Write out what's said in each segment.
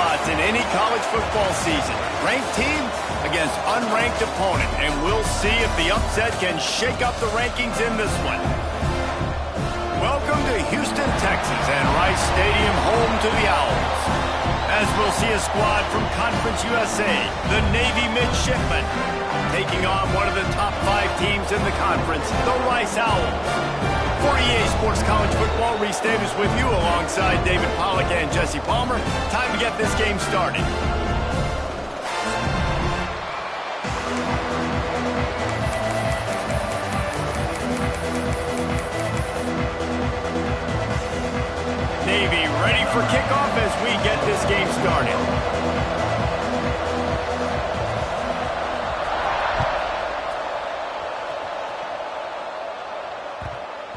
spots in any college football season. Ranked team against unranked opponent, and we'll see if the upset can shake up the rankings in this one. Welcome to Houston, Texas, and Rice Stadium, home to the Owls. As we'll see a squad from Conference USA, the Navy Midshipmen, taking on one of the top 5 teams in the conference, the Rice Owls. For EA Sports College Football, Reese Davis with you alongside David Pollack and Jesse Palmer. Time to get this game started. Navy ready for kickoff as we get this game started.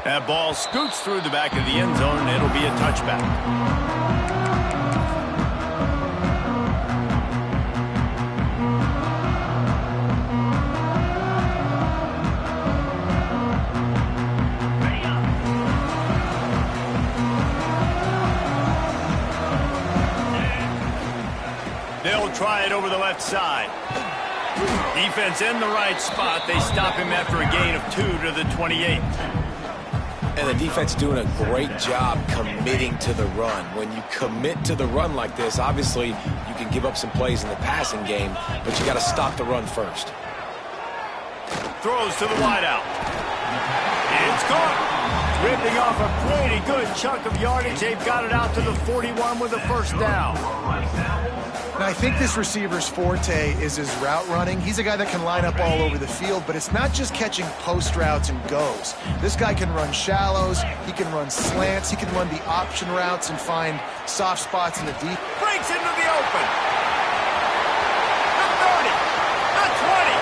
That ball scoots through the back of the end zone, and it'll be a touchback. They'll try it over the left side. Defense in the right spot. They stop him after a gain of 2 to the 28. And the defense doing a great job committing to the run. When you commit to the run like this, obviously you can give up some plays in the passing game, but you got to stop the run first. Throws to the wideout. It's caught. Ripping off a pretty good chunk of yardage. They've got it out to the 41 with a first down. Now, I think this receiver's forte is his route running. He's a guy that can line up all over the field, but it's not just catching post routes and goes. This guy can run shallows, he can run slants, he can run the option routes and find soft spots in the deep. Breaks into the open. The 30, the 20.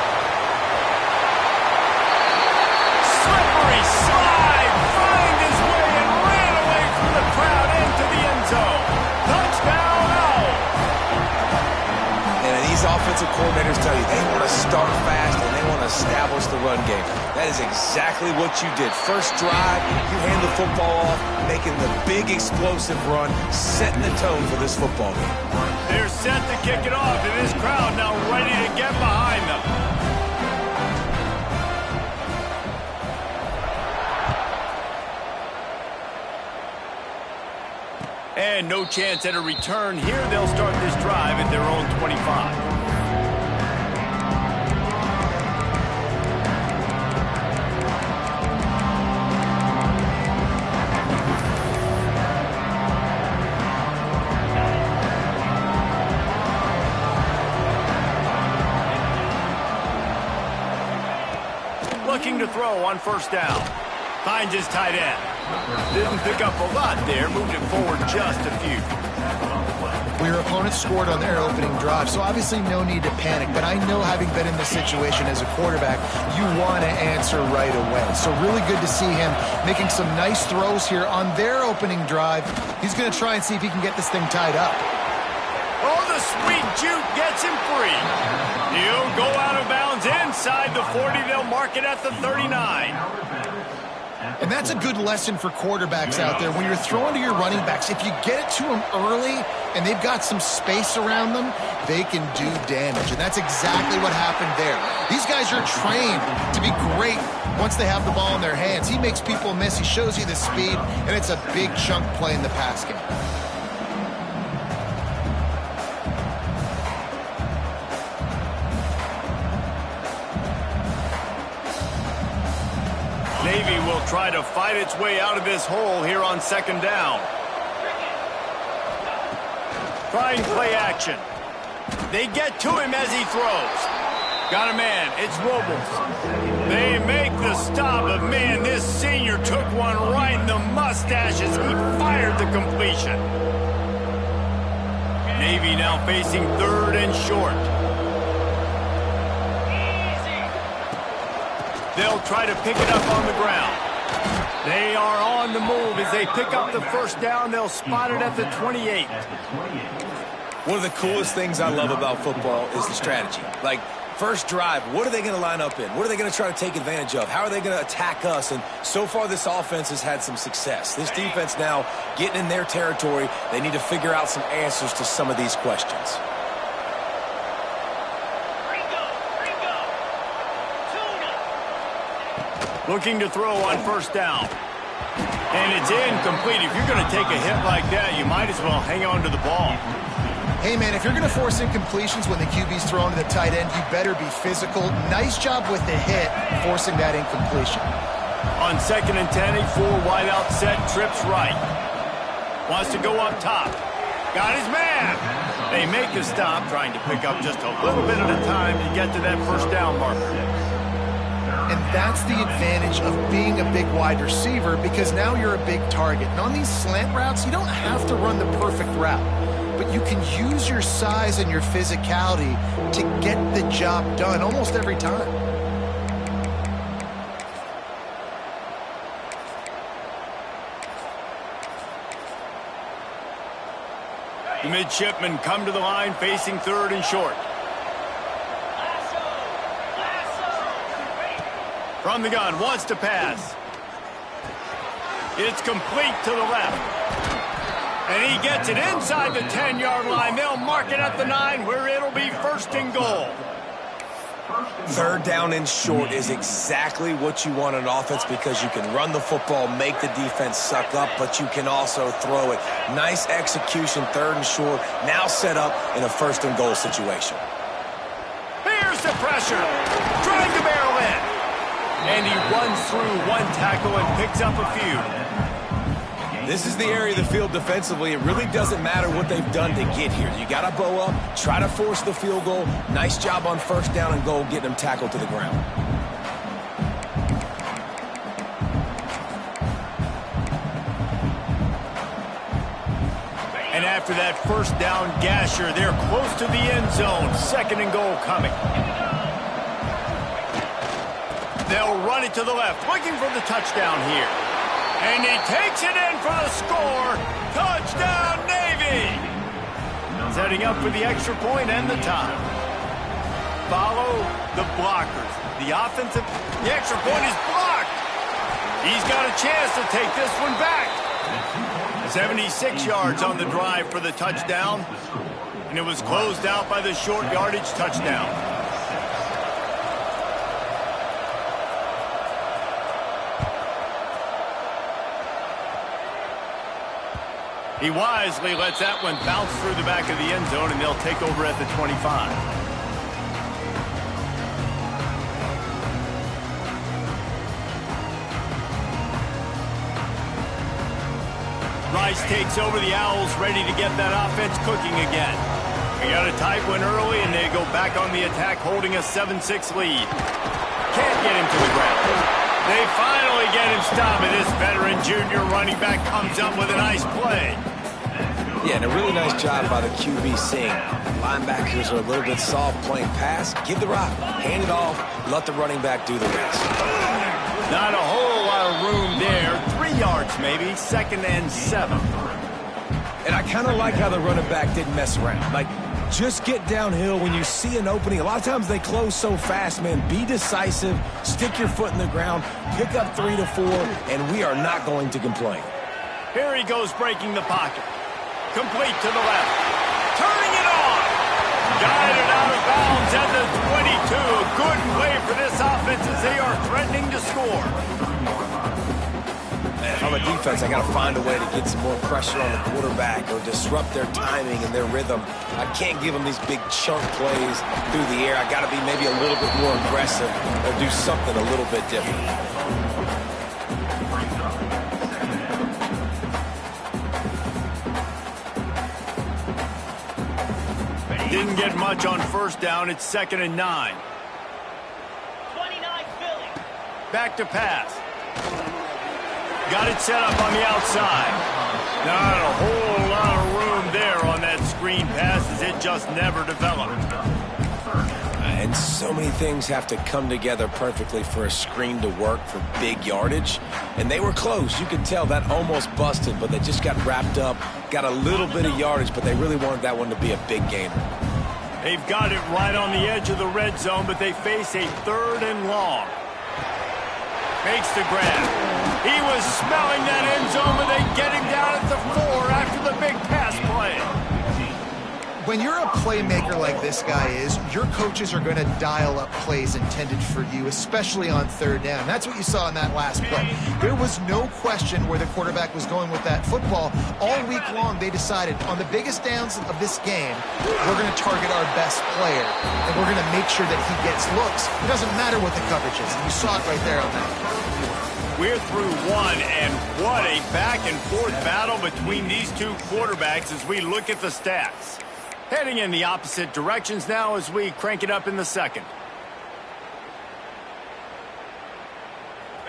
Slippery slide, find his way and ran away from the crowd into the end zone. Touchdown, Owls. These offensive coordinators tell you they want to start fast and they want to establish the run game. That is exactly what you did. First drive, you hand the football off, making the big explosive run, setting the tone for this football game. They're set to kick it off, and this crowd now ready to get behind them. And no chance at a return here. They'll start this drive at their own 25. Looking to throw on first down. Finds his tight end. Didn't pick up a lot there, moved it forward just a few. Well, your opponent scored on their opening drive, so obviously no need to panic. But I know, having been in this situation as a quarterback, you want to answer right away. So really good to see him making some nice throws here on their opening drive. He's going to try and see if he can get this thing tied up. Oh, the sweet juke gets him free. He'll go out of bounds inside the 40. They'll mark it at the 39. And that's a good lesson for quarterbacks out there. When you're throwing to your running backs, if you get it to them early and they've got some space around them, they can do damage. And that's exactly what happened there. These guys are trained to be great once they have the ball in their hands. He makes people miss. He shows you the speed, and it's a big chunk play in the pass game. Navy will try to fight its way out of this hole here on second down. Trying play action. They get to him as he throws. Got a man. It's Robles. They make the stop, but man, this senior took one right in the mustache as he fired the completion. Navy now facing third and short. They'll try to pick it up on the ground. They are on the move as they pick up the first down. They'll spot it at the 28. One of the coolest things I love about football is the strategy. Like, First drive, what are they going to line up in? What are they going to try to take advantage of? How are they going to attack us? And so far, this offense has had some success. This defense now getting in their territory. They need to figure out some answers to some of these questions. Looking to throw on first down. And it's incomplete. If you're going to take a hit like that, you might as well hang on to the ball. Hey, man, if you're going to force incompletions when the QB's throwing to the tight end, you better be physical. Nice job with the hit, forcing that incompletion. On 2nd and 10, a full wide out set, trips right. Wants to go up top. Got his man. They make the stop, trying to pick up just a little bit at a time to get to that first down marker. And that's the advantage of being a big wide receiver, because now you're a big target. And on these slant routes, you don't have to run the perfect route, but you can use your size and your physicality to get the job done almost every time. The midshipmen come to the line facing 3rd and short. From the gun, wants to pass. It's complete to the left. And he gets it inside the 10-yard line. They'll mark it at the 9, where it'll be 1st and goal. 3rd down and short is exactly what you want on offense, because you can run the football, make the defense suck up, but you can also throw it. Nice execution, 3rd and short, now set up in a 1st and goal situation. Here's the pressure. Trying to barrel in. And he runs through one tackle and picks up a few. This is the area of the field defensively. It really doesn't matter what they've done to get here. You got to bow up, try to force the field goal. Nice job on 1st down and goal, getting them tackled to the ground. And after that 1st down gasher, they're close to the end zone. 2nd and goal coming. They'll run it to the left, looking for the touchdown here. And he takes it in for the score. Touchdown, Navy! Setting up for the extra point and the time. Follow the blockers. The extra point is blocked. He's got a chance to take this one back. 76 yards on the drive for the touchdown. And it was closed out by the short yardage touchdown. He wisely lets that one bounce through the back of the end zone, and they'll take over at the 25. Rice takes over the Owls, ready to get that offense cooking again. We got a tight one early, and they go back on the attack, holding a 7-6 lead. Can't get him to the ground. They finally get him stopped, and this veteran junior running back comes up with a nice play. Yeah, and a really nice job by the QB seeing linebackers are a little bit soft playing pass. Give the rock, hand it off, let the running back do the rest. Not a whole lot of room there. 3 yards maybe, 2nd and 7. And I kind of like how the running back didn't mess around. Like, just get downhill when you see an opening. A lot of times they close so fast, man. Be decisive, stick your foot in the ground, pick up 3 to 4, and we are not going to complain. Here he goes, breaking the pocket. Complete to the left. Turning it on. Guided out of bounds at the 22. A good play for this offense as they are threatening to score. Man, if I'm a defense, I got to find a way to get some more pressure on the quarterback or disrupt their timing and their rhythm. I can't give them these big chunk plays through the air. I got to be maybe a little bit more aggressive or do something a little bit different. Didn't get much on 1st down. It's 2nd and 9. 29 Philly. Back to pass. Got it set up on the outside. Not a whole lot of room there on that screen pass as it just never developed. And so many things have to come together perfectly for a screen to work for big yardage. And they were close. You could tell that almost busted, but they just got wrapped up, got a little bit of yardage, but they really wanted that one to be a big gainer. They've got it right on the edge of the red zone, but they face a 3rd and long. Makes the grab. He was smelling that end zone, but they get him down at the 4 after the big pass play. When you're a playmaker like this guy is, your coaches are going to dial up plays intended for you, especially on 3rd down. That's what you saw in that last play. There was no question where the quarterback was going with that football. All week long, they decided on the biggest downs of this game, we're going to target our best player, and we're going to make sure that he gets looks. It doesn't matter what the coverage is. You saw it right there on that. We're through one, and what a back-and-forth battle between these two quarterbacks as we look at the stats. Heading in the opposite directions now as we crank it up in the 2nd.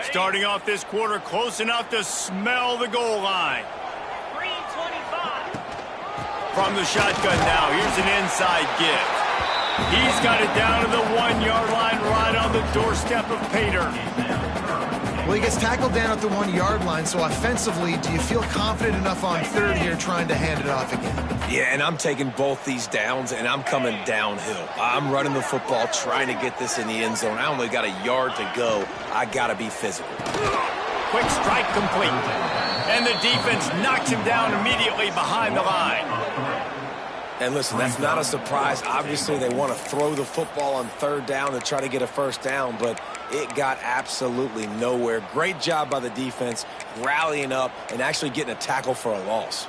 Starting off this quarter close enough to smell the goal line. 3:25. From the shotgun now, here's an inside give. He's got it down to the 1-yard line right on the doorstep of Pater. Well, he gets tackled down at the 1-yard line, so offensively, do you feel confident enough on 3rd here trying to hand it off again? Yeah, and I'm taking both these downs, and I'm coming downhill. I'm running the football, trying to get this in the end zone. I only got a yard to go. I got to be physical. Quick strike complete. And the defense knocks him down immediately behind the line. And listen, that's not a surprise. Obviously, they want to throw the football on 3rd down to try to get a 1st down, but it got absolutely nowhere. Great job by the defense, rallying up and actually getting a tackle for a loss.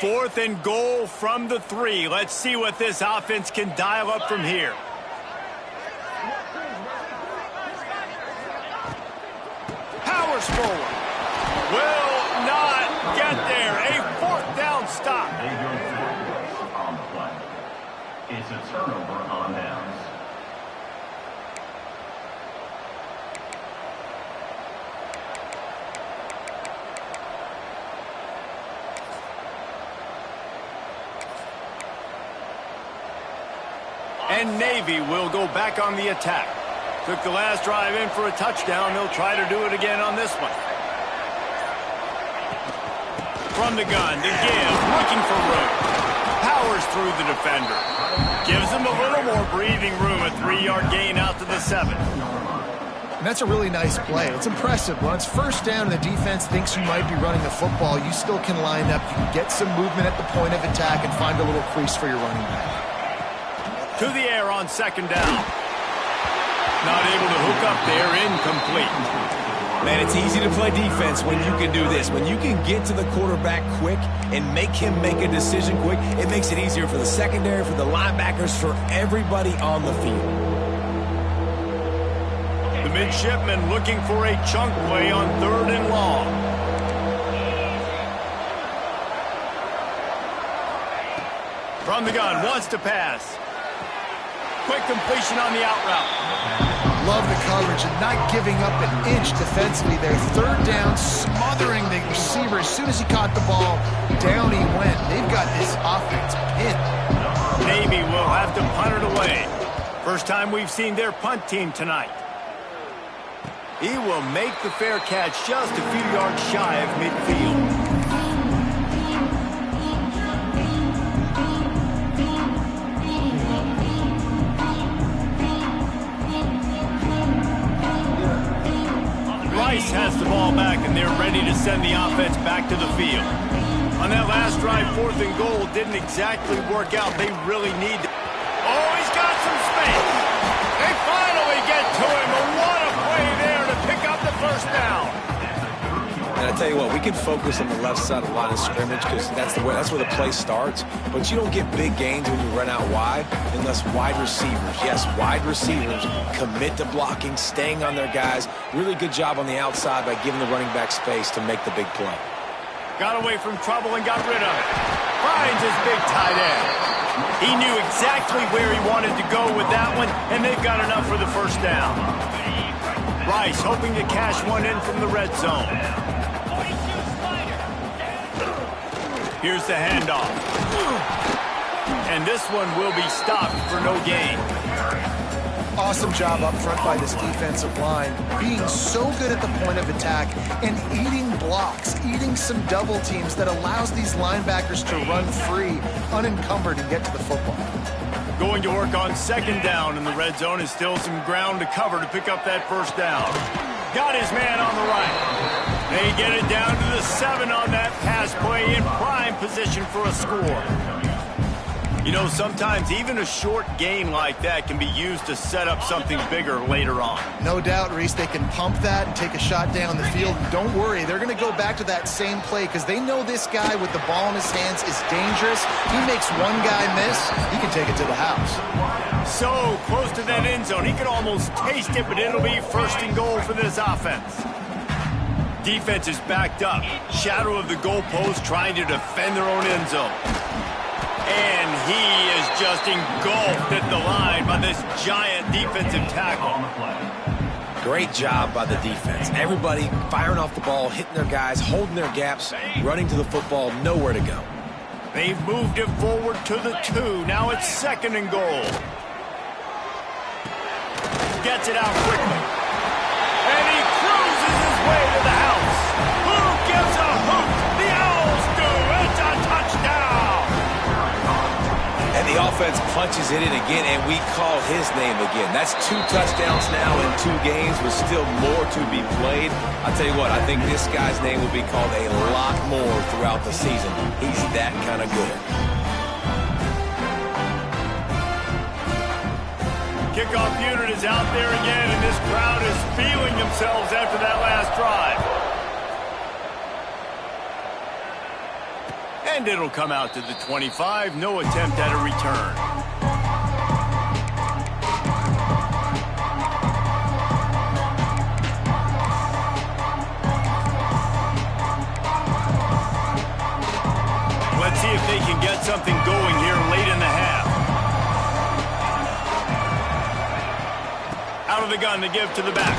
Fourth and goal from the 3. Let's see what this offense can dial up from here. Powers forward. Will not get there. A 4th down stop. On the play. It's a turnover on downs. And Navy will go back on the attack. Took the last drive in for a touchdown. They'll try to do it again on this one. From the gun to give, looking for room. Powers through the defender. Gives him a little more breathing room. A 3-yard gain out to the 7. And that's a really nice play. It's impressive. When it's 1st down and the defense thinks you might be running the football, you still can line up. You can get some movement at the point of attack and find a little crease for your running back. To the air on 2nd down. Not able to hook up there, incomplete. Man, it's easy to play defense when you can do this. When you can get to the quarterback quick and make him make a decision quick, it makes it easier for the secondary, for the linebackers, for everybody on the field. The midshipman looking for a chunk play on 3rd and long. From the gun, wants to pass. Quick completion on the out route. Love the coverage and not giving up an inch defensively there. 3rd down, smothering the receiver. As soon as he caught the ball, down he went. They've got this offense pinned. Navy will have to punt it away. First time we've seen their punt team tonight. He will make the fair catch just a few yards shy of midfield. Rice has the ball back, and they're ready to send the offense back to the field. On that last drive, 4th and goal didn't exactly work out. They really need to... Oh, he's got some space. They finally get to him. But what a play there to pick up the 1st down. And I tell you what, we can focus on the left side of the line of scrimmage because that's where the play starts. But you don't get big gains when you run out wide unless wide receivers, yes, wide receivers, commit to blocking, staying on their guys. Really good job on the outside by giving the running back space to make the big play. Got away from trouble and got rid of it. Finds his big tight end. He knew exactly where he wanted to go with that one, and they've got enough for the 1st down. Rice hoping to cash one in from the red zone. Here's the handoff. And this one will be stopped for no gain. Awesome job up front by this defensive line, being so good at the point of attack and eating blocks, eating some double teams that allows these linebackers to run free, unencumbered, and get to the football. Going to work on second down in the red zone is still some ground to cover to pick up that first down. Got his man on the right. They get it down to the 7 on that pass play in prime position for a score. You know, sometimes even a short gain like that can be used to set up something bigger later on. No doubt, Reese, they can pump that and take a shot down the field. And don't worry, they're going to go back to that same play because they know this guy with the ball in his hands is dangerous. He makes one guy miss, he can take it to the house. So close to that end zone, he could almost taste it, but it'll be first and goal for this offense. Defense is backed up. Shadow of the goalpost trying to defend their own end zone. And he is just engulfed at the line by this giant defensive tackle. Great job by the defense. Everybody firing off the ball, hitting their guys, holding their gaps, running to the football, nowhere to go. They've moved it forward to the 2. Now it's second and goal. Gets it out quickly. And he cruises his way to the house. Who gives a hoot? The Owls do. It's a touchdown. And the offense punches it in again, and we call his name again. That's 2 touchdowns now in 2 games with still more to be played. I'll tell you what, I think this guy's name will be called a lot more throughout the season. He's that kind of good. Kickoff unit is out there again, and this crowd is feeling themselves after that last drive. And it'll come out to the 25. No attempt at a return. Let's see if they can get something going here late in the half. Out of the gun to give to the back.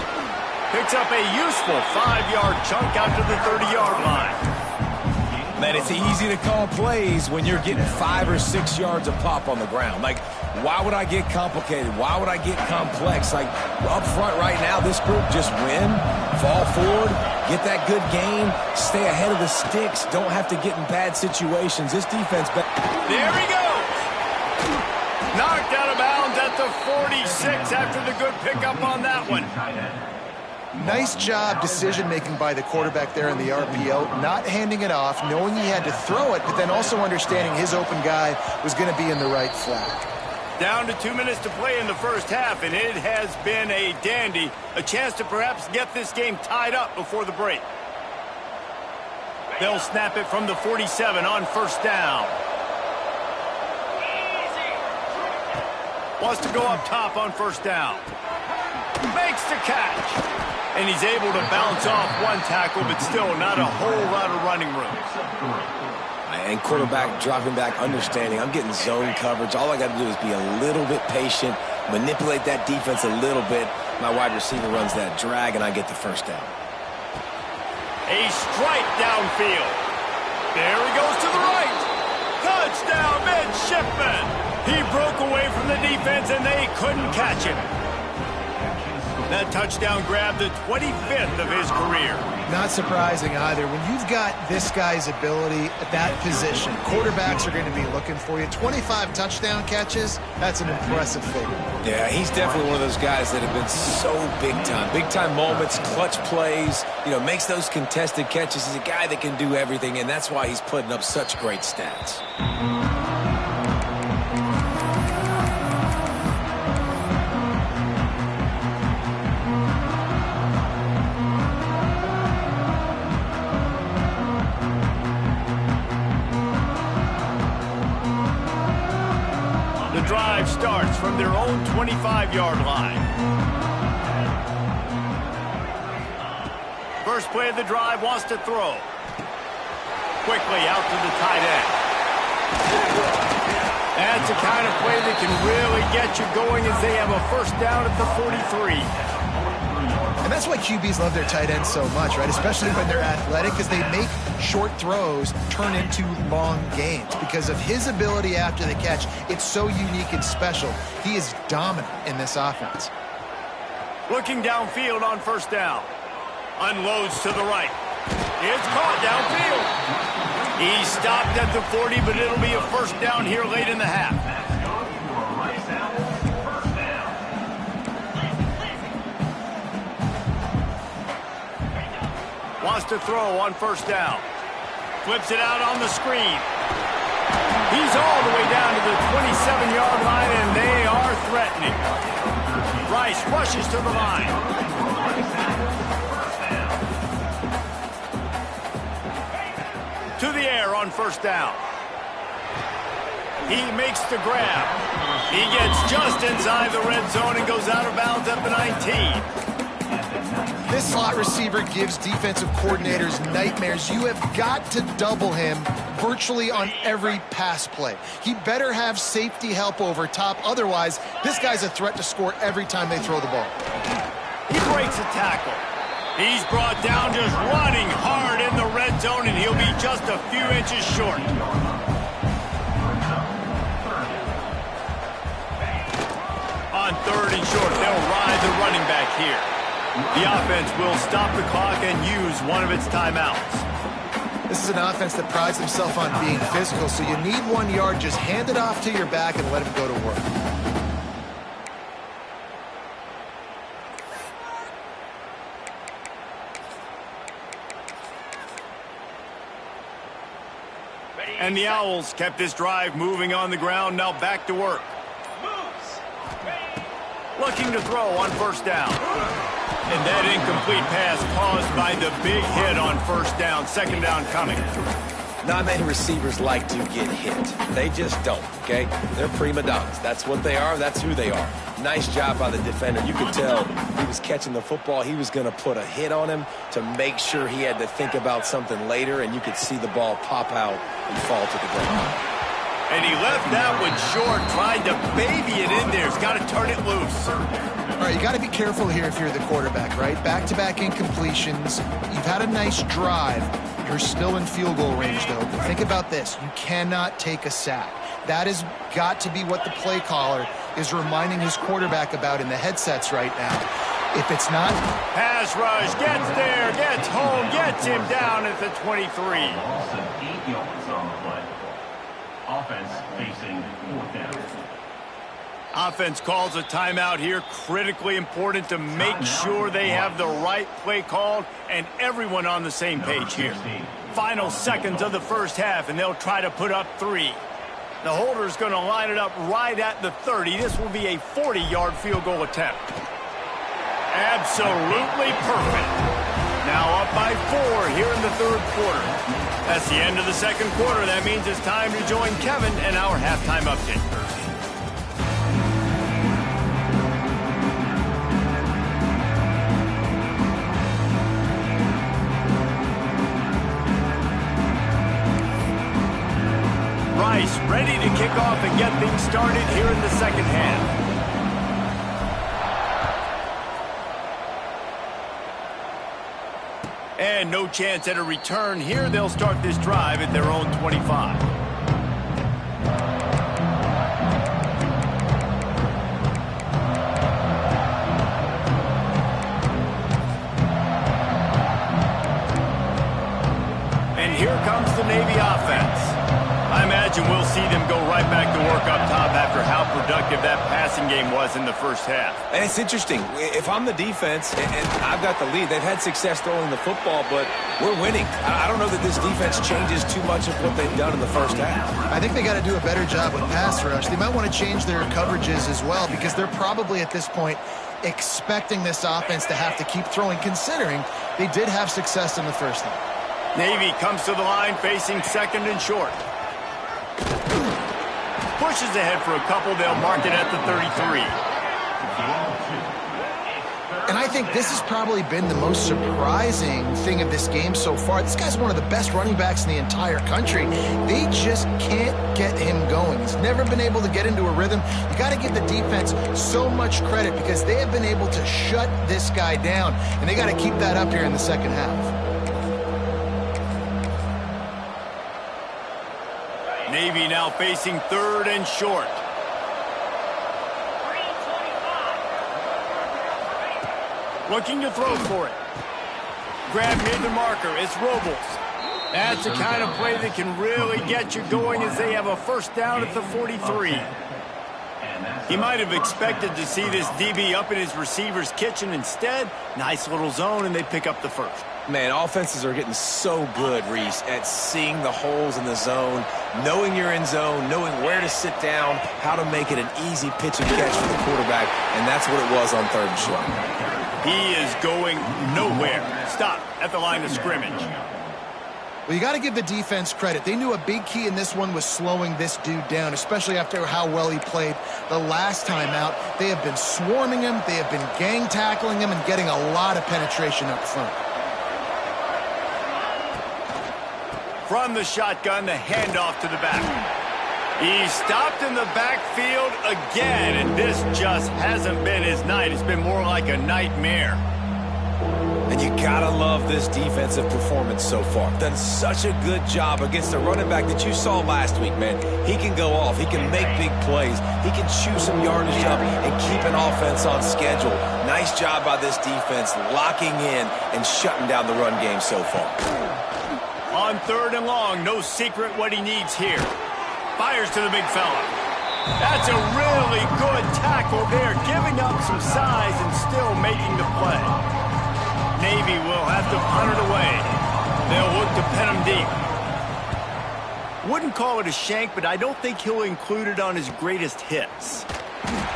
Picks up a useful 5-yard chunk out to the 30-yard line. Man, it's easy to call plays when you're getting 5 or 6 yards of pop on the ground. Like, why would I get complicated? Why would I get complex? Like, up front right now, this group just win, fall forward, get that good gain, stay ahead of the sticks, don't have to get in bad situations. This defense... There he goes! Knocked out of bounds at the 46 after the good pickup on that one. Nice job decision-making by the quarterback there in the RPO, not handing it off, knowing he had to throw it, but then also understanding his open guy was going to be in the right flat. Down to 2 minutes to play in the first half, and it has been a dandy. A chance to perhaps get this game tied up before the break. They'll snap it from the 47 on first down. Wants to go up top on first down. Makes the catch. And he's able to bounce off one tackle, but still not a whole lot of running room. And quarterback dropping back, understanding I'm getting zone coverage. All I got to do is be a little bit patient, manipulate that defense a little bit. My wide receiver runs that drag, and I get the first down. A strike downfield. There he goes to the right. Touchdown, midshipman. He broke away from the defense, and they couldn't catch him. That touchdown grabbed the 25th of his career. Not surprising either. When you've got this guy's ability at that position, quarterbacks are going to be looking for you. 25 touchdown catches, that's an impressive figure. Yeah, he's definitely one of those guys that have been so big time. Big time moments, clutch plays, makes those contested catches. He's a guy that can do everything, and that's why he's putting up such great stats. Drive starts from their own 25-yard line. First play of the drive, wants to throw. Quickly out to the tight end. That's the kind of play that can really get you going as they have a first down at the 43. And that's why QBs love their tight ends so much, right? Especially when they're athletic, because they make short throws turn into long gains. Because of his ability after the catch, it's so unique and special. He is dominant in this offense. Looking downfield on first down. Unloads to the right. It's caught downfield. He stopped at the 40, but it'll be a first down here late in the half. Wants to throw on first down. Flips it out on the screen. He's all the way down to the 27-yard line, and they are threatening. Rice rushes to the line. To the air on first down. He makes the grab. He gets just inside the red zone and goes out of bounds at the 19. This slot receiver gives defensive coordinators nightmares. You have got to double him virtually on every pass play. He better have safety help over top. Otherwise, this guy's a threat to score every time they throw the ball. He breaks a tackle. He's brought down just running hard in the red zone, and he'll be just a few inches short. On third and short, they'll ride the running back here. The offense will stop the clock and use one of its timeouts. This is an offense that prides himself on being physical, so you need 1 yard. Just hand it off to your back and let him go to work. And the Owls kept this drive moving on the ground, now back to work. Looking to throw on first down. And that incomplete pass caused by the big hit on first down. Second down coming. Not many receivers like to get hit. They just don't, okay? They're prima donnas. That's what they are. That's who they are. Nice job by the defender. You could tell he was catching the football. He was going to put a hit on him to make sure he had to think about something later, and you could see the ball pop out and fall to the ground. And he left that one short, tried to baby it in there. He's got to turn it loose. All right, you got to be careful here if you're the quarterback, right? Back-to-back incompletions. You've had a nice drive. You're still in field goal range, though. But think about this. You cannot take a sack. That has got to be what the play caller is reminding his quarterback about in the headsets right now. If it's not... Pass rush, gets there, gets home, gets him down at the 23. Loss of 8 yards on the play. Offense facing fourth down. Offense calls a timeout here. Critically important to make sure they have the right play called and everyone on the same page here. Final seconds of the first half, and they'll try to put up 3. The holder's going to line it up right at the 30. This will be a 40-yard field goal attempt. Absolutely perfect. Now up by 4 here in the third quarter. That's the end of the second quarter. That means it's time to join Kevin and our halftime update. Rice ready to kick off and get things started here in the second half. And no chance at a return here. They'll start this drive at their own 25. And here comes the Navy offense. I imagine we'll see them go right back to work up top after how productive that passing game was in the first half. And it's interesting. If I'm the defense and I've got the lead, they've had success throwing the football, but we're winning. I don't know that this defense changes too much of what they've done in the first half. I think they got to do a better job with pass rush. They might want to change their coverages as well, because they're probably at this point expecting this offense to have to keep throwing, considering they did have success in the first half. Navy comes to the line facing second and short. Pushes ahead for a couple. They'll mark it at the 33. And I think this has probably been the most surprising thing of this game so far. This guy's one of the best running backs in the entire country. They just can't get him going. He's never been able to get into a rhythm. You got to give the defense so much credit because they have been able to shut this guy down, and they got to keep that up here in the second half. Navy now facing 3rd and short. Looking to throw for it. Grab near the marker. It's Robles. That's the kind of play that can really get you going as they have a first down at the 43. He might have expected to see this DB up in his receiver's kitchen. Instead, nice little zone, and they pick up the first. Man, offenses are getting so good, Reese, at seeing the holes in the zone, knowing you're in zone, knowing where to sit down, how to make it an easy pitch and catch for the quarterback, and that's what it was on 3rd and short. He is going nowhere. Stop at the line of scrimmage. Well, you got to give the defense credit. They knew a big key in this one was slowing this dude down, especially after how well he played the last time out. They have been swarming him. They have been gang tackling him and getting a lot of penetration up front. From the shotgun, the handoff to the back. He stopped in the backfield again, and this just hasn't been his night. It's been more like a nightmare. And you gotta love this defensive performance so far. Done such a good job against the running back that you saw last week, man. He can go off. He can make big plays. He can chew some yardage up and keep an offense on schedule. Nice job by this defense locking in and shutting down the run game so far. On 3rd and long, no secret what he needs here. Fires to the big fella. That's a really good tackle there, giving up some size and still making the play. Navy will have to punt it away. They'll look to pin him deep. Wouldn't call it a shank, but I don't think he'll include it on his greatest hits.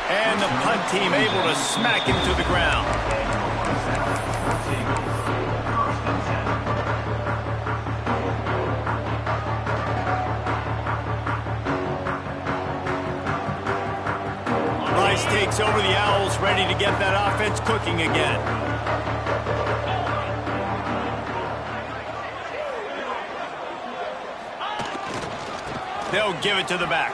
And the punt team able to smack him to the ground. Rice takes over the Owls, ready to get that offense cooking again. They'll give it to the back.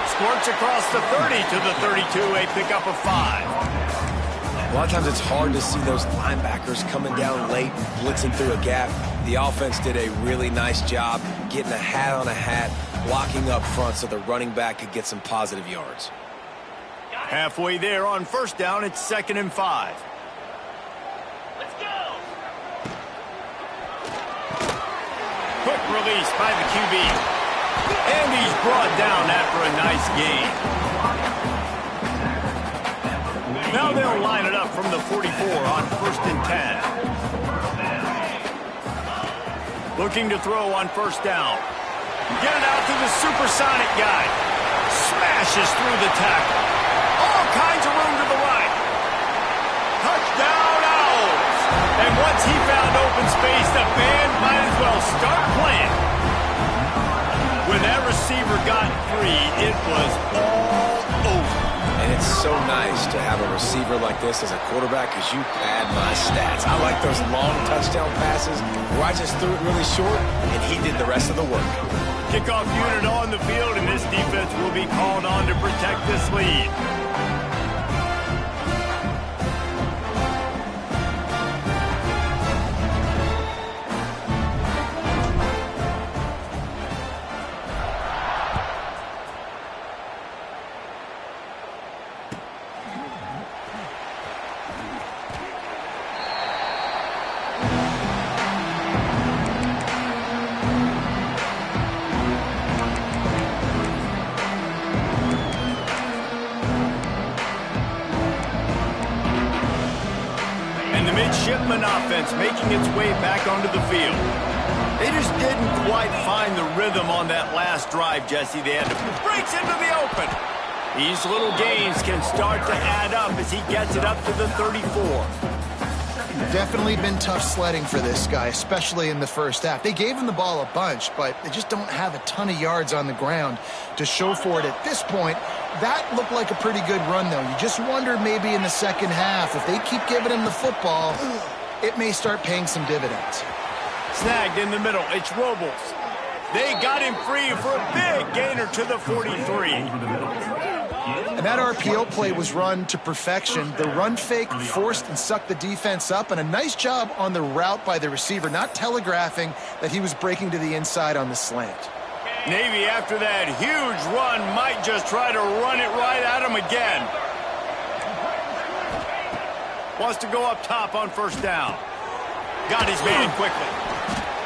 Squirts across the 30 to the 32, a pickup of 5. A lot of times it's hard to see those linebackers coming down late, blitzing through a gap. The offense did a really nice job getting a hat on a hat, blocking up front so the running back could get some positive yards. Halfway there on 1st down, it's 2nd and 5. Let's go. Quick release by the QB. And he's brought down after a nice gain. Now they'll line it up from the 44 on 1st and 10. Looking to throw on 1st down. Get it out to the supersonic guy. Smashes through the tackle. All kinds of room to the right. Touchdown Owls. And once he found open space, the band might as well start playing. When that receiver got free, it was all over. And it's so nice to have a receiver like this as a quarterback because you pad my stats. I like those long touchdown passes where I just threw it really short and he did the rest of the work. Kickoff unit on the field, and this defense will be called on to protect this lead. Midshipman offense making its way back onto the field. They just didn't quite find the rhythm on that last drive, Jesse. They had to breaks into the open. These little gains can start to add up as he gets it up to the 34. Definitely been tough sledding for this guy, especially in the first half. They gave him the ball a bunch, but they just don't have a ton of yards on the ground to show for it at this point. That looked like a pretty good run, though. You just wonder maybe in the second half, if they keep giving him the football, it may start paying some dividends. Snagged in the middle. It's Robles. They got him free for a big gainer to the 43. And that RPO play was run to perfection. The run fake forced and sucked the defense up, and a nice job on the route by the receiver, not telegraphing that he was breaking to the inside on the slant. Navy, after that huge run, might just try to run it right at him again. Wants to go up top on first down. Got his man quickly.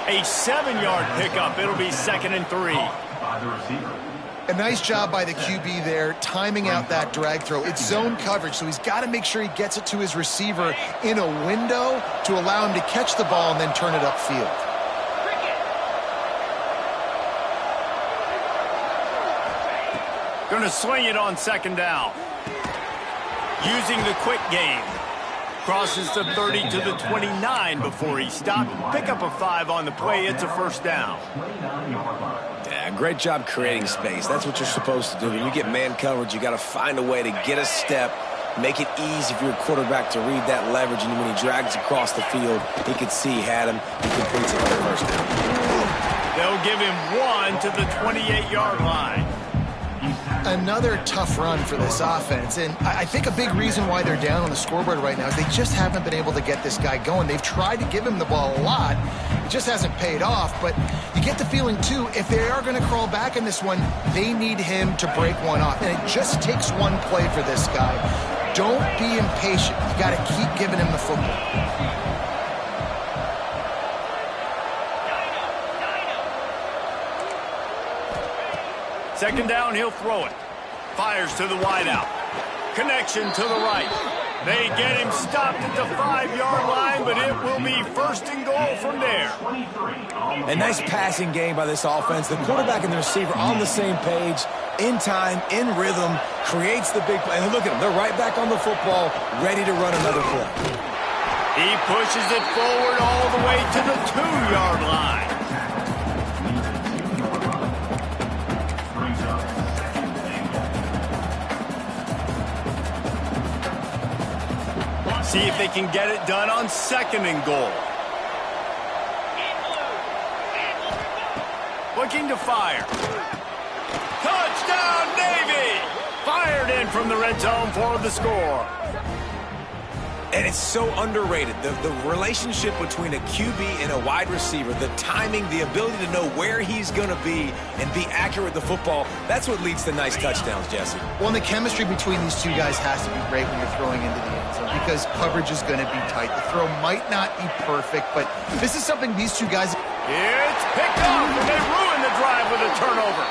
A 7-yard pickup. It'll be 2nd and 3. By the receiver. A nice job by the QB there, timing out that drag throw. It's zone coverage, so he's got to make sure he gets it to his receiver in a window to allow him to catch the ball and then turn it upfield. Going to swing it on 2nd down. Using the quick game. Crosses the 30 to the 29 before he stopped. Pick up a 5 on the play. It's a 1st down. Yeah, great job creating space. That's what you're supposed to do. When you get man coverage, you got to find a way to get a step, make it easy for your quarterback to read that leverage, and when he drags across the field, he could see he had him. He completes it for the 1st down. They'll give him 1 to the 28-yard line. Another tough run for this offense, and I think a big reason why they're down on the scoreboard right now is they just haven't been able to get this guy going. They've tried to give him the ball a lot. It just hasn't paid off, but you get the feeling, too, if they are going to crawl back in this one, they need him to break one off, and it just takes one play for this guy. Don't be impatient. You got to keep giving him the football. Second down, he'll throw it. Fires to the wideout. Connection to the right. They get him stopped at the 5-yard line, but it will be 1st and goal from there. A nice passing game by this offense. The quarterback and the receiver on the same page, in time, in rhythm, creates the big play. And look at them. They're right back on the football, ready to run another play. He pushes it forward all the way to the 2-yard line. See if they can get it done on 2nd and goal. Looking to fire. Touchdown, Navy! Fired in from the red zone for the score. And it's so underrated. The relationship between a QB and a wide receiver, the timing, the ability to know where he's going to be and be accurate with the football, that's what leads to nice touchdowns, Jesse. Well, and the chemistry between these two guys has to be great when you're throwing into the end zone because coverage is going to be tight. The throw might not be perfect, but this is something these two guys... It's picked off, and they ruin the drive with a turnover.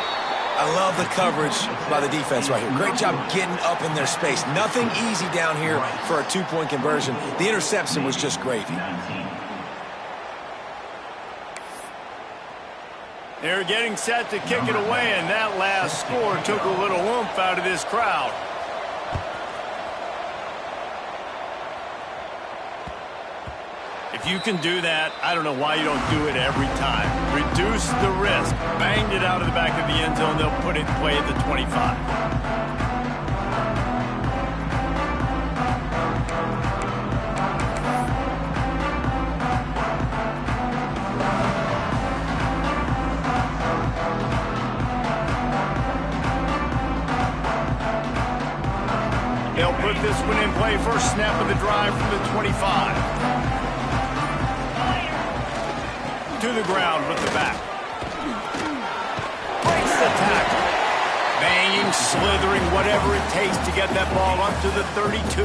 I love the coverage by the defense right here. Great job getting up in their space. Nothing easy down here for a 2-point conversion. The interception was just gravy. They're getting set to kick it away, and that last score took a little oomph out of this crowd. If you can do that, I don't know why you don't do it every time. Reduce the risk. Banged it out of the back of the end zone. They'll put it in play at the 25. They'll put this one in play. First snap of the drive from the 25. To the ground with the back. Breaks the tackle. Banging, slithering, whatever it takes to get that ball up to the 32.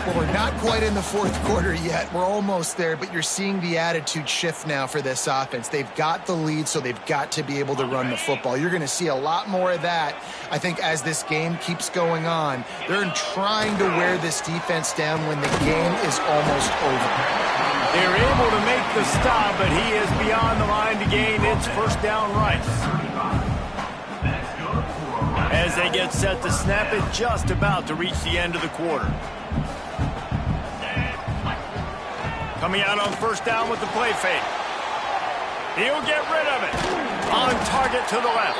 Well, we're not quite in the 4th quarter yet. We're almost there, but you're seeing the attitude shift now for this offense. They've got the lead, so they've got to be able to run the football. You're going to see a lot more of that, I think, as this game keeps going on. They're trying to wear this defense down when the game is almost over. They're able to make the stop, but he is beyond the line to gain. It's 1st down right. As they get set to snap it, just about to reach the end of the quarter. Coming out on first down with the play fake. He'll get rid of it. On target to the left.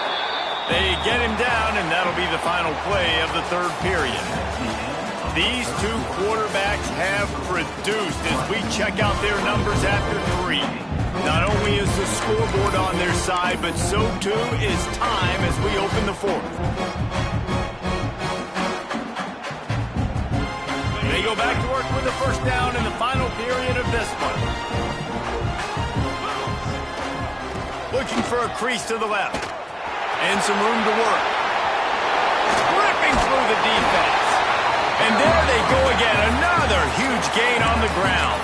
They get him down, and that'll be the final play of the third period. These two quarterbacks have produced as we check out their numbers after 3. Not only is the scoreboard on their side, but so too is time as we open the fourth. They go back to work with the first down in the final period of this one. Looking for a crease to the left. And some room to work. Ripping through the defense. And there they go again. Another huge gain on the ground.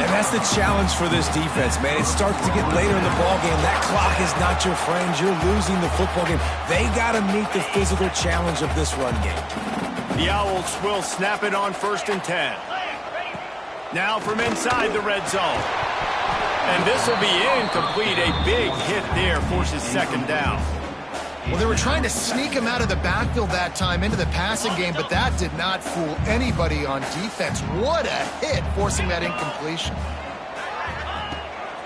And that's the challenge for this defense, man. It starts to get later in the ballgame. That clock is not your friend. You're losing the football game. They got to meet the physical challenge of this run game. The Owls will snap it on 1st and 10. Now from inside the red zone. And this will be incomplete. A big hit there forces 2nd down. Well, they were trying to sneak him out of the backfield that time into the passing game, but that did not fool anybody on defense. What a hit, forcing that incompletion.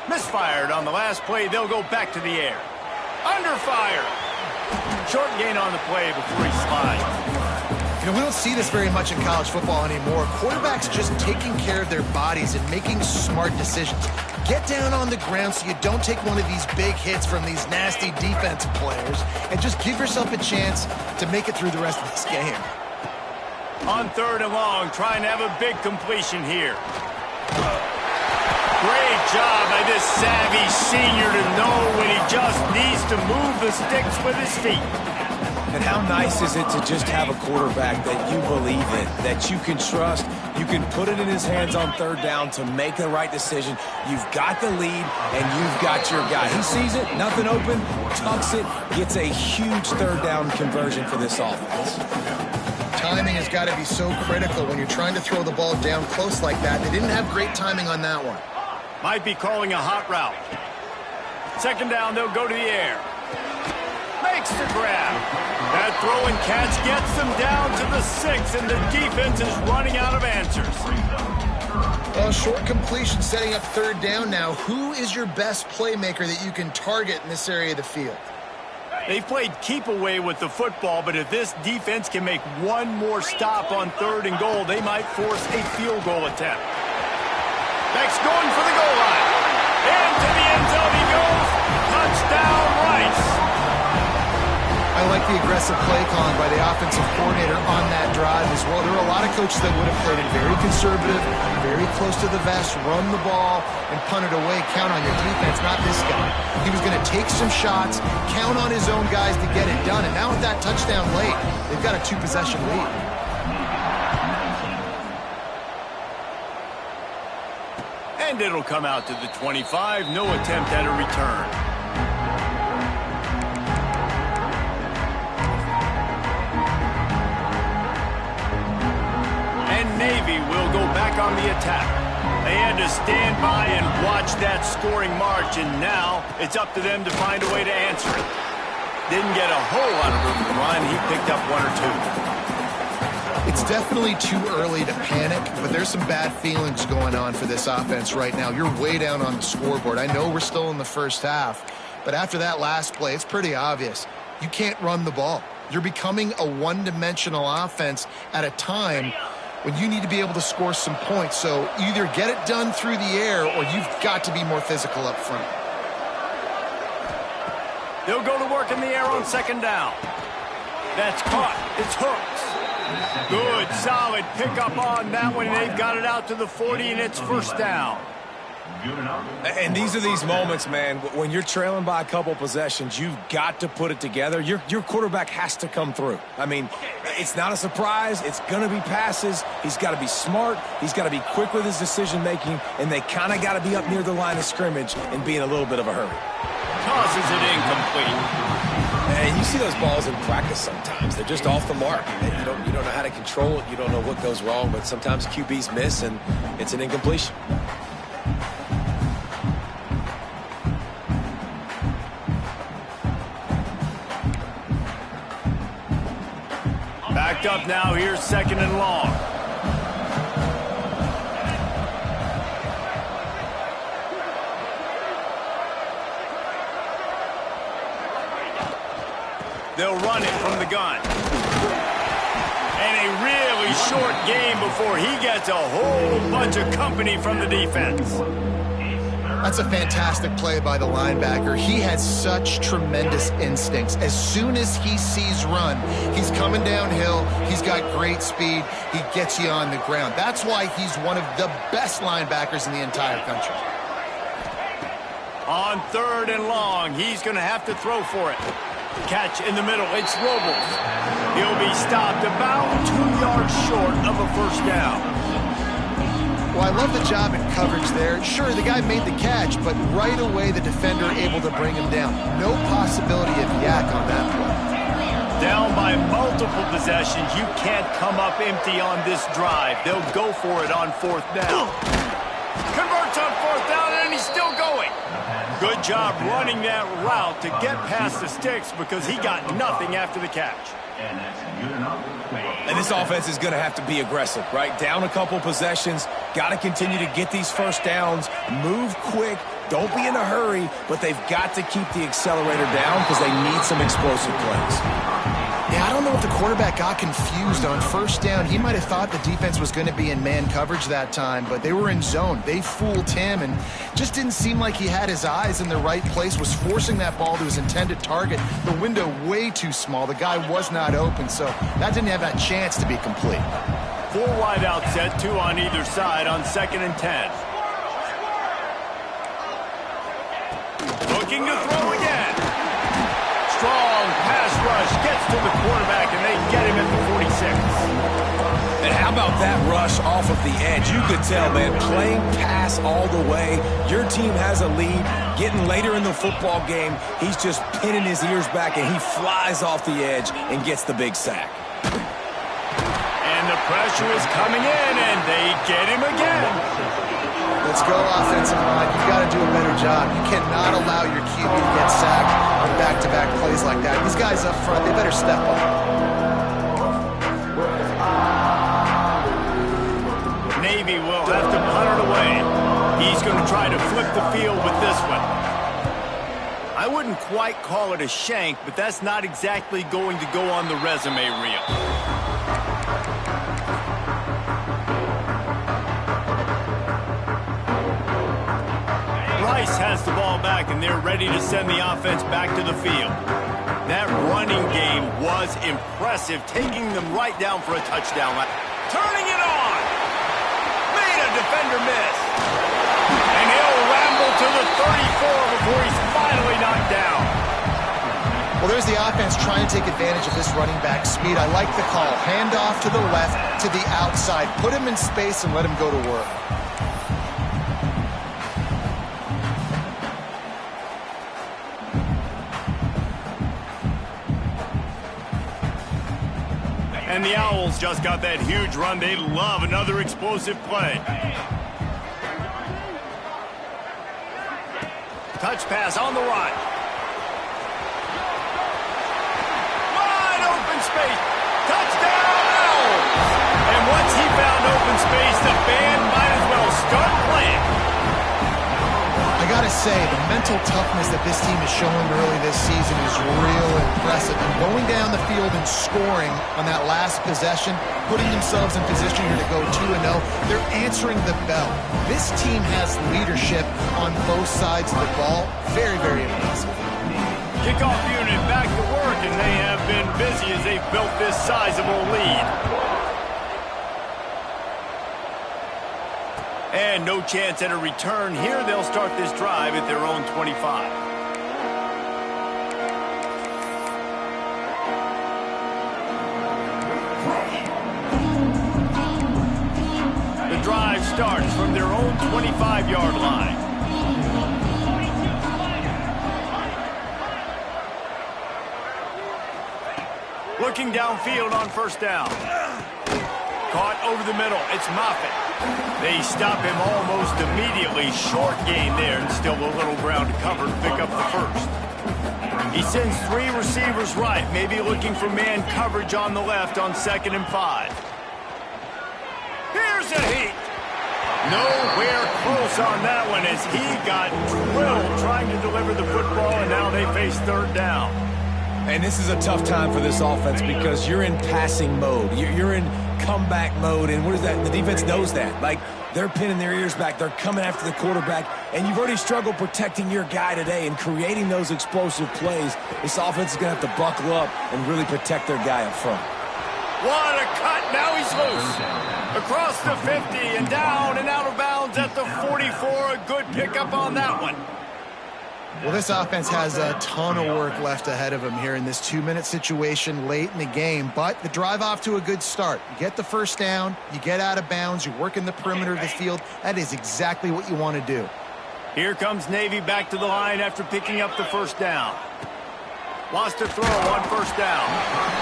Misfired on the last play. They'll go back to the air. Under fire. Short gain on the play before he slides. You know, we don't see this very much in college football anymore. Quarterbacks just taking care of their bodies and making smart decisions. Get down on the ground so you don't take one of these big hits from these nasty defensive players and just give yourself a chance to make it through the rest of this game. On 3rd and long, trying to have a big completion here. Great job by this savvy senior to know when he just needs to move the sticks with his feet. And how nice is it to just have a quarterback that you believe in, that you can trust, you can put it in his hands on 3rd down to make the right decision. You've got the lead, and you've got your guy. He sees it, nothing open, tucks it, gets a huge 3rd down conversion for this offense. Timing has got to be so critical when you're trying to throw the ball down close like that. They didn't have great timing on that one. Might be calling a hot route. 2nd down, they'll go to the air. Makes the grab. That throw and catch gets them down to the 6, and the defense is running out of answers. Well, short completion setting up 3rd down now. Who is your best playmaker that you can target in this area of the field? They've played keep away with the football, but if this defense can make one more stop on 3rd and goal, they might force a field goal attempt. Next, going for the goal line. Into the end zone he goes. Touchdown, Rice. I like the aggressive play calling by the offensive coordinator on that drive as well. There are a lot of coaches that would have played it very conservative, very close to the vest, run the ball, and punt it away. Count on your defense, not this guy. He was going to take some shots, count on his own guys to get it done. And now with that touchdown late, they've got a 2-possession lead. And it'll come out to the 25. No attempt at a return. Navy will go back on the attack. They had to stand by and watch that scoring march, and now it's up to them to find a way to answer it. Didn't get a whole lot of room to run. He picked up 1 or 2. It's definitely too early to panic, but there's some bad feelings going on for this offense right now. You're way down on the scoreboard. I know we're still in the first half, but after that last play, it's pretty obvious. You can't run the ball. You're becoming a one-dimensional offense at a time when you need to be able to score some points. So either get it done through the air or you've got to be more physical up front. They'll go to work in the air on 2nd down. That's caught. It's Hooks. Good, solid pickup on that one. They've got it out to the 40, and it's 1st down. And these are these moments, man, when you're trailing by a couple possessions, you've got to put it together. Your quarterback has to come through. I mean, it's not a surprise. It's going to be passes. He's got to be smart. He's got to be quick with his decision-making, and they kind of got to be up near the line of scrimmage and be in a little bit of a hurry. Tosses it incomplete. And you see those balls in practice sometimes. They're just off the mark. You don't know how to control it. You don't know what goes wrong, but sometimes QBs miss, and it's an incompletion. Backed up now. Here's 2nd and long. They'll run it from the gun. And a really short game before he gets a whole bunch of company from the defense. That's a fantastic play by the linebacker. He has such tremendous instincts. As soon as he sees run, he's coming downhill. He's got great speed. He gets you on the ground. That's why he's one of the best linebackers in the entire country. On 3rd and long, he's going to have to throw for it. Catch in the middle. It's Robles. He'll be stopped about 2 yards short of a first down. Well, I love the job in coverage there. Sure, the guy made the catch, but right away the defender able to bring him down. No possibility of yak on that play. Down by multiple possessions, you can't come up empty on this drive. They'll go for it on 4th down. Converts on 4th down, and he's still going. Good job running that route to get past the sticks because he got nothing after the catch. And that's good enough. And this offense is going to have to be aggressive, right? Down a couple possessions, got to continue to get these first downs, move quick, don't be in a hurry, but they've got to keep the accelerator down because they need some explosive plays. Yeah, I don't know if the quarterback got confused on 1st down. He might have thought the defense was going to be in man coverage that time, but they were in zone. They fooled him and just didn't seem like he had his eyes in the right place, was forcing that ball to his intended target. The window way too small. The guy was not open, so that didn't have that chance to be complete. 4 wide out set, 2 on either side on 2nd and 10. Looking to throw again. Strong pass rush gets to the quarterback, and they get him at the 46. And how about that rush off of the edge? You could tell, man, playing pass all the way. Your team has a lead. Getting later in the football game, he's just pinning his ears back, and he flies off the edge and gets the big sack. And the pressure is coming in, and they get him again. Let's go, offensive line. You've got to do a better job. You cannot allow your QB to get sacked on back-to-back plays like that. These guys up front, they better step up. Navy will have to punt it away. He's going to try to flip the field with this one. I wouldn't quite call it a shank, but that's not exactly going to go on the resume reel. Rice has the ball back, and they're ready to send the offense back to the field. That running game was impressive, taking them right down for a touchdown. Turning it on! Made a defender miss. And he'll ramble to the 34 before he's finally knocked down. Well, there's the offense trying to take advantage of this running back speed. I like the call. Hand off to the left, to the outside. Put him in space and let him go to work. And the Owls just got that huge run. They love another explosive play. Touch pass on the right. Wide open space. Touchdown, Owls. And once he found open space, the band might as well start playing. I gotta say, the mental toughness that this team is showing early this season is real impressive. And going down the field and scoring on that last possession, putting themselves in position here to go 2-0, they're answering the bell. This team has leadership on both sides of the ball. Very, very impressive. Kickoff unit back to work, and they have been busy as they've built this sizable lead. And no chance at a return here. They'll start this drive at their own 25. The drive starts from their own 25-yard line. Looking downfield on 1st down. Caught over the middle. It's Moffitt. They stop him almost immediately. Short gain there, and still a little ground to cover to pick up the first. He sends 3 receivers right, maybe looking for man coverage on the left on 2nd and 5. Here's a heat. Nowhere close on that one as he got drilled trying to deliver the football, and now they face 3rd down. And this is a tough time for this offense because you're in passing mode. You're in comeback mode, and what is that? The defense knows that. Like, they're pinning their ears back. They're coming after the quarterback, and you've already struggled protecting your guy today and creating those explosive plays. This offense is going to have to buckle up and really protect their guy up front. What a cut. Now he's loose. Across the 50 and down and out of bounds at the 44. A good pickup on that one. Well, this offense has a ton of work left ahead of them here in this 2-minute situation late in the game, but the drive off to a good start. You get the first down, you get out of bounds, you work in the perimeter of the field. That is exactly what you want to do. Here comes Navy back to the line after picking up the first down. Wants to throw on first down.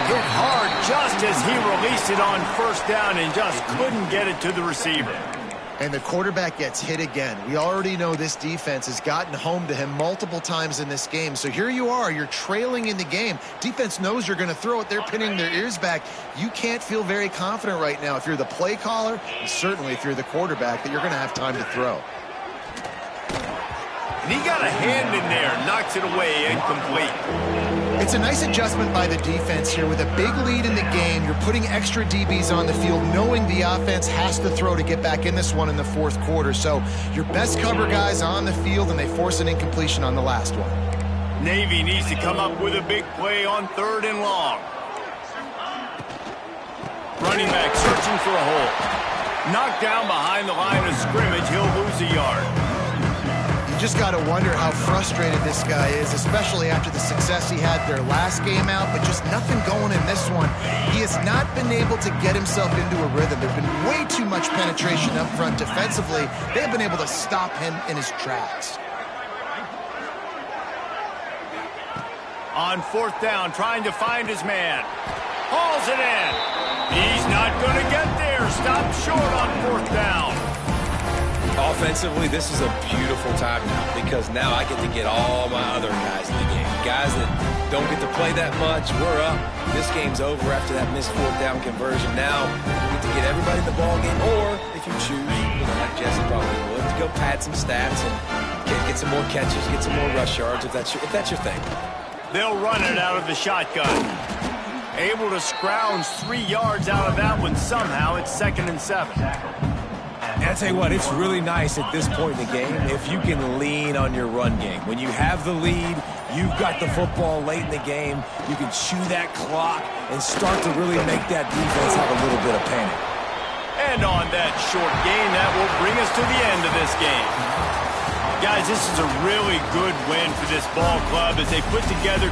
Hit hard just as he released it on first down and just couldn't get it to the receiver. And the quarterback gets hit again. We already know this defense has gotten home to him multiple times in this game. So here you are, you're trailing in the game. Defense knows you're going to throw it. They're pinning their ears back. You can't feel very confident right now if you're the play caller, and certainly if you're the quarterback, that you're going to have time to throw. And he got a hand in there, knocks it away, incomplete. It's a nice adjustment by the defense here. With a big lead in the game, you're putting extra DBs on the field, knowing the offense has to throw to get back in this one in the fourth quarter. So your best cover guys on the field, and they force an incompletion on the last one. Navy needs to come up with a big play on 3rd and long. Running back searching for a hole. Knocked down behind the line of scrimmage. He'll lose a yard. You just got to wonder how frustrated this guy is, especially after the success he had their last game out, but just nothing going in this one. He has not been able to get himself into a rhythm. There's been way too much penetration up front defensively. They've been able to stop him in his tracks. On 4th down, trying to find his man. Hauls it in. He's not going to get there. Stopped short on 4th down. Offensively, this is a beautiful time now because now I get to get all my other guys in the game. Guys that don't get to play that much, we're up. This game's over after that missed 4th down conversion. Now you get to get everybody in the ball game, or if you choose, like Jesse probably would, to go pad some stats and get some more catches, get some more rush yards if that's your thing. They'll run it out of the shotgun. Able to scrounge 3 yards out of that one somehow. It's 2nd and 7. And I tell you what, it's really nice at this point in the game if you can lean on your run game. When you have the lead, you've got the football late in the game, you can chew that clock and start to really make that defense have a little bit of panic. And on that short gain, that will bring us to the end of this game. Guys, this is a really good win for this ball club as they put together